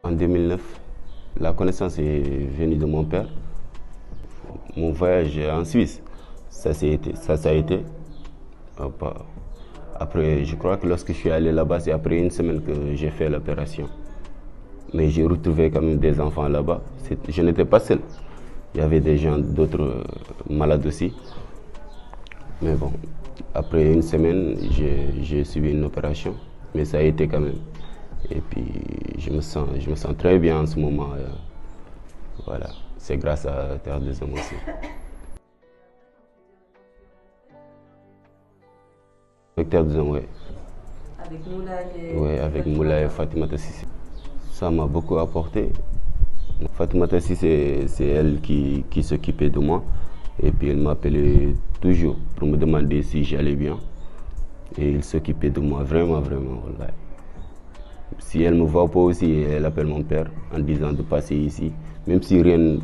En 2009, la connaissance est venue de mon père. Mon voyage en Suisse, ça a été. Après, je crois que lorsque je suis allé là-bas, c'est après une semaine que j'ai fait l'opération. Mais j'ai retrouvé quand même des enfants là-bas. Je n'étais pas seul. Il y avait des gens, d'autres malades aussi. Mais bon, après une semaine, j'ai suivi une opération. Mais ça a été quand même. Et puis, je me sens très bien en ce moment. Voilà, c'est grâce à Terre des Hommes aussi. Avec Terre des Hommes, oui. Avec Moulay Oui, avec Moulay et Fatimata Sissi. Ça m'a beaucoup apporté. Fatimata Sissi, c'est elle qui s'occupait de moi. Et puis elle m'appelait toujours pour me demander si j'allais bien. Et il s'occupait de moi vraiment, vraiment. Voilà. Si elle ne me voit pas aussi, elle appelle mon père en disant de passer ici. Même si rien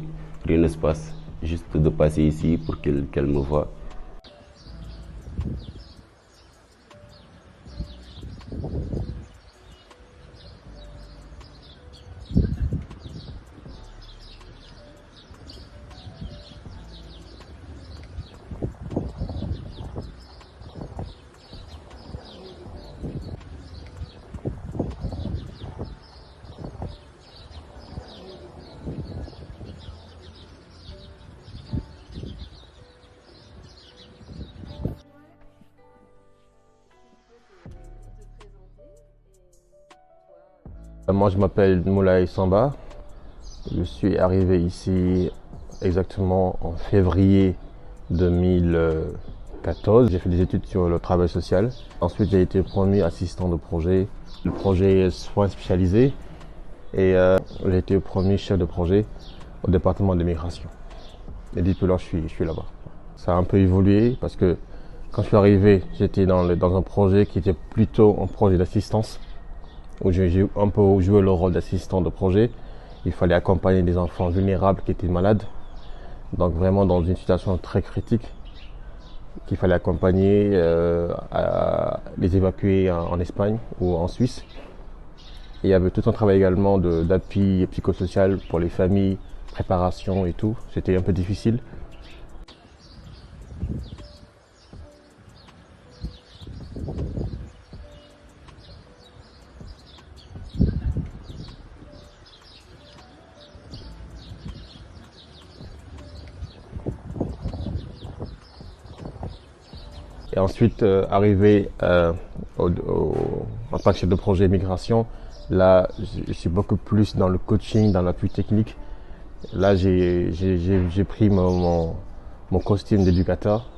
ne se passe, juste de passer ici pour qu'elle me voie. Moi, je m'appelle Moulay Samba. Je suis arrivé ici exactement en février 2014. J'ai fait des études sur le travail social. Ensuite, j'ai été promu assistant de projet. Le projet est soins spécialisés et j'ai été promu chef de projet au département de migration. Et depuis là, je suis là-bas. Ça a un peu évolué parce que quand je suis arrivé, j'étais dans un projet qui était plutôt un projet d'assistance, où j'ai un peu joué le rôle d'assistant de projet. Il fallait accompagner des enfants vulnérables qui étaient malades, donc vraiment dans une situation très critique, qu'il fallait accompagner, les évacuer en Espagne ou en Suisse. Et il y avait tout un travail également d'appui psychosocial pour les familles, préparation et tout. C'était un peu difficile. Et ensuite, arrivé en tant que chef de projet migration, là, je suis beaucoup plus dans le coaching, dans l'appui technique. Là, j'ai pris mon costume d'éducateur,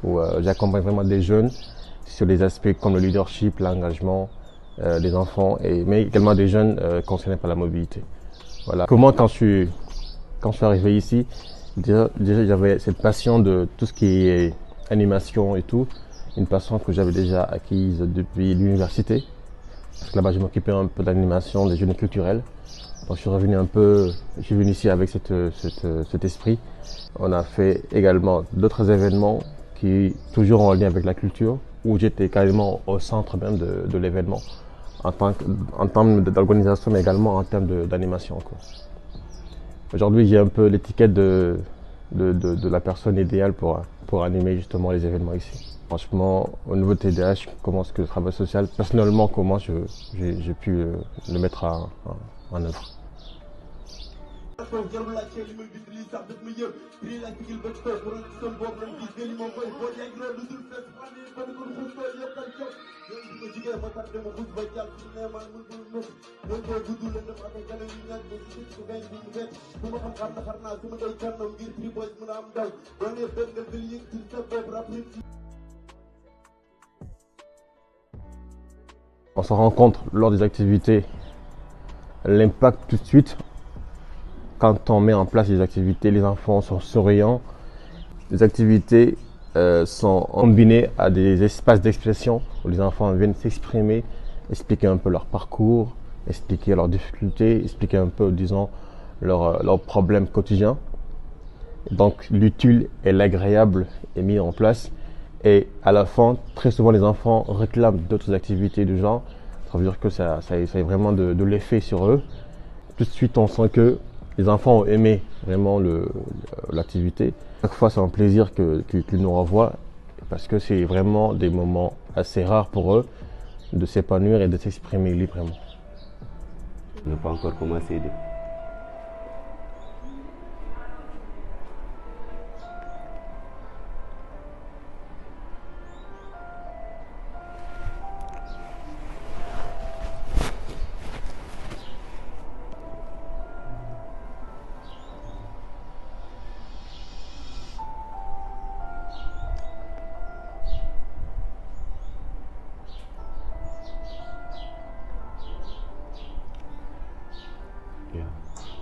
où j'accompagne vraiment des jeunes sur des aspects comme le leadership, l'engagement des enfants, mais également des jeunes concernés par la mobilité. Voilà. Comment, quand je suis arrivé ici, déjà j'avais cette passion de tout ce qui est animation et tout, une passion que j'avais déjà acquise depuis l'université. Parce que là-bas, je m'occupais un peu d'animation, des journées culturelles. Donc je suis venu ici avec cet esprit. On a fait également d'autres événements qui toujours en lien avec la culture, où j'étais carrément au centre même de l'événement, en termes d'organisation, mais également en termes d'animation. Aujourd'hui, j'ai un peu l'étiquette de la personne idéale pour animer justement les événements ici. Franchement, au niveau de TDH, comment est-ce que le travail social, personnellement, comment j'ai pu le mettre en œuvre. On se rend compte lors des activités l'impact tout de suite. Quand on met en place les activités, les enfants sont souriants. Les activités sont combinées à des espaces d'expression où les enfants viennent s'exprimer, expliquer un peu leur parcours, expliquer leurs difficultés, expliquer un peu, disons, leurs problèmes quotidiens. Donc l'utile et l'agréable est mis en place. Et à la fin, très souvent, les enfants réclament d'autres activités du genre. Ça veut dire que ça a vraiment de l'effet sur eux. Tout de suite, on sent que les enfants ont aimé vraiment l'activité. Chaque fois, c'est un plaisir qu'ils nous revoient parce que c'est vraiment des moments assez rares pour eux de s'épanouir et de s'exprimer librement. On n'a pas encore commencé.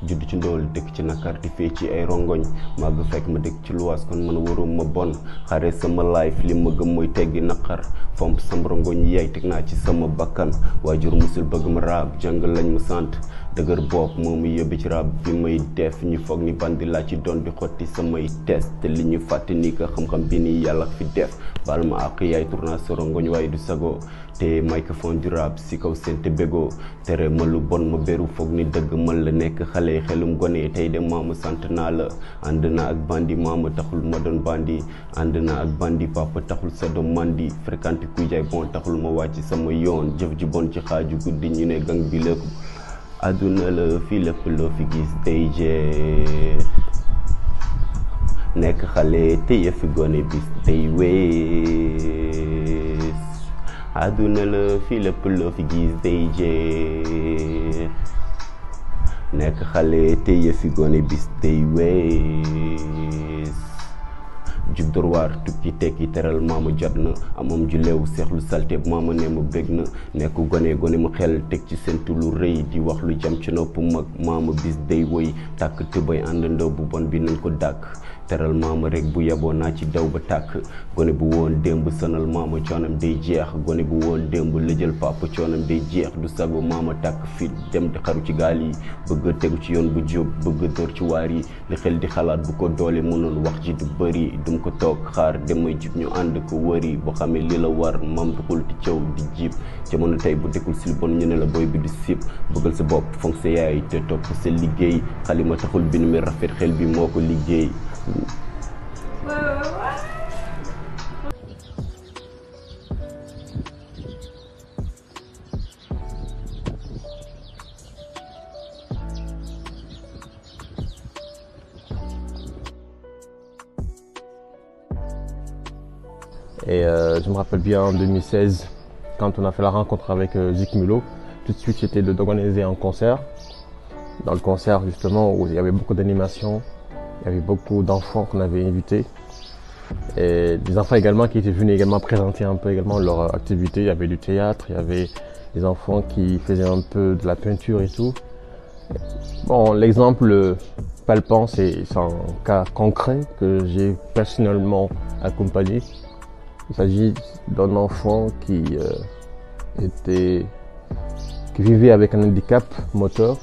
judd ci ndóol dëkk ci nakar di fee ci ay rongoñ màgg fekk ma dëkk ci luwaas kon man warum ma bon xare sama life li ma gëm mooy teggi naqar fomp sama rongoñ yaay teg naa ci sama bakkan waajur musul bëgg ma raab jàng lañ ma sant dëgër bopp moo mu yóbbi ci rab bi may def ñu foog ni bandi laa ci doon di xotti samay test te li ñu fàtte ni ka xam-xam bi ni yàlla fi def baal ma àq yaay tourna sa rongoñ waaye du sago te microphone du rap si kaw seen te bégoo tere ma lu bon ma beru foog ni dëgg man la nekk xale xelum gone tey de maama sant naa la ànd na ak bandi maama taxul ma doon bandi ànd na ak bandi papa taxul sa doom mandi fréquenté kuy jaay bon taxul ma wàcc sama yoon jëf ji bon ci xaaju guddi ñu ne gang bi lépp àdduna la fii lépp loo fi gis day jeex nekk xale te yëfi gone bis day wees àdduna la fii lépp loo fi gis day jeex nekk xale te yëfi gone bis day wees jub dorwaar tukki tekki teral maama jot na amam ju leew seexlu salte maama ne ma bég na nekk gone mu xel teg ci sentu lu rëy di wax lu jam ci nopp mag maama bis day woy tàkk tëbay àndandoo bu bon bi nañ ko dàkk teral maama rek bu yaboo naa ci daw ba tàkk gone bu woon démb sonal maama coonam day jeex gone bu woon démb lëjal papa coonam day jeex du sago maama tàkk fit dem di xaru ci gaal yi bëgg tegu ci yoon bu jub bëgg door ci waar yi li xel di xalaat bu ko doole mënoon wax ji du bëri dum ko toog xaar demay jib ñu ànd ko wëri boo xamee li la war mam duxul di caw di jib jamono tey bu dekkul sil bon ñu ne la boy bi du sib bëggal sa bopp fonk sa yaay te topp sa liggéey xalima taxul bi nu mi rafet xel bi moo ko liggéey. Et je me rappelle bien en 2016, quand on a fait la rencontre avec Zik Mulot, tout de suite c'était d'organiser un concert. Dans le concert justement où il y avait beaucoup d'animation, il y avait beaucoup d'enfants qu'on avait invités. Et des enfants également qui étaient venus également présenter un peu également leur activité. Il y avait du théâtre, il y avait des enfants qui faisaient un peu de la peinture et tout. Bon, l'exemple palpant, c'est un cas concret que j'ai personnellement accompagné. Il s'agit d'un enfant qui vivait avec un handicap moteur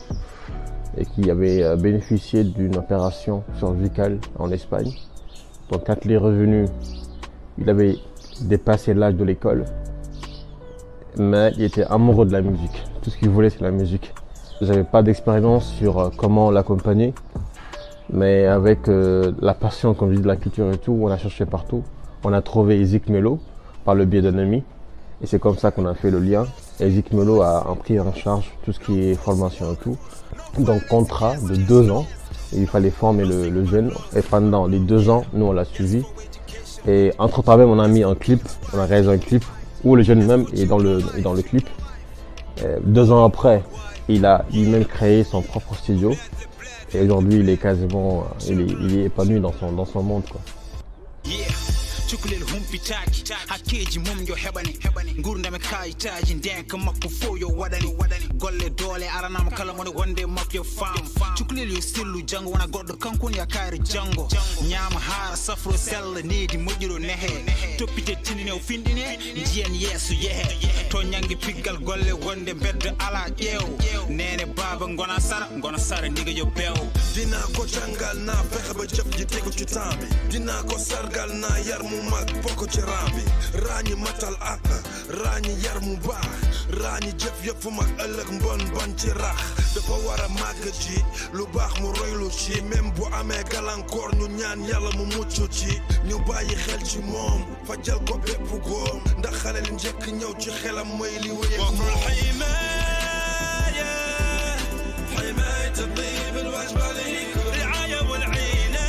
et qui avait bénéficié d'une opération chirurgicale en Espagne. Donc quand il est revenu, il avait dépassé l'âge de l'école, mais il était amoureux de la musique. Tout ce qu'il voulait, c'est la musique. Je n'avais pas d'expérience sur comment l'accompagner, mais avec la passion, comme je dis, de la culture et tout, on a cherché partout. On a trouvé Zik Melo par le biais d'un ami et c'est comme ça qu'on a fait le lien. Et Zik Melo a pris en charge tout ce qui est formation et tout. Donc contrat de 2 ans, il fallait former le jeune et pendant les 2 ans, nous on l'a suivi. Et entre-temps même on a mis un clip, on a réalisé un clip où le jeune même est dans le clip. Et 2 ans après, il a lui-même créé son propre studio et aujourd'hui il est quasiment, il est épanoui dans son monde, quoi. cukalel humpitaaki hakkeji mum yo heɓani gurdame kayitaji ndenka makko fo yo waɗani golle doole aranama kala mone wonde makko yo faam cukalel yo sillu janggo wona goɗɗo kankoni yakari janggo ñaama haara safro sella needi moƴƴiro nehe toppite tindine o findine jiyen yeeso yehe to ñangi piggal golle wonde beddo ala ƴeew nene baba gona sara ndiga yo bew dina ko jangal na fexe ba jëf ji tegu ci temps bi dina ko sargal na yar mu mag bokk ci rambi raañi matal ak raañi yar mu baax raañi jëf yëpp fu mag ëllëg mbon ban ci rax dafa war a màgg ci lu baax mu roylu ci même bu amee gàllankoor ñu ñaan yàlla mu mucc ci ñu bàyyi xel ci moom fajal ko bépp góom ndax xale li njëkk ñëw ci xelam mooy li wéy حماية الطيب الواجب عليكم الرعاية والعناية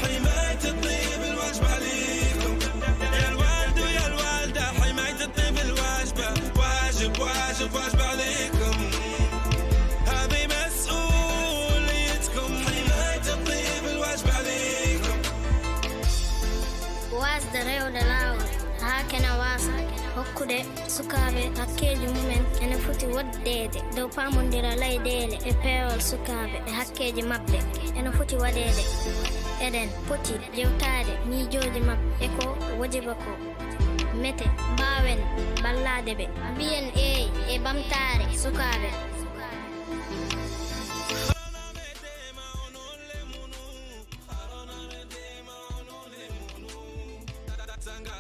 حماية الطيب الواجب عليكم يا الوالد ويا الوالدة حماية الطيب الواجبة واجب عليكم هذه مسؤوليتكم حماية الطيب الواجب عليكم wasde rewde laawol haa kena waasa hokkude sukaaɓe hakkeeji mumen ene foti waɗdeede dow paamondira leyɗeele e peewol sukaaɓe e hakkeeji maɓɓe ene foti waɗeede eɗen poti jewtaade miijooji maɓɓe e ko wajiba ko mete mbaawen ballaade ɓe mbiyen eey e ɓamtaare sukaaɓe Sangha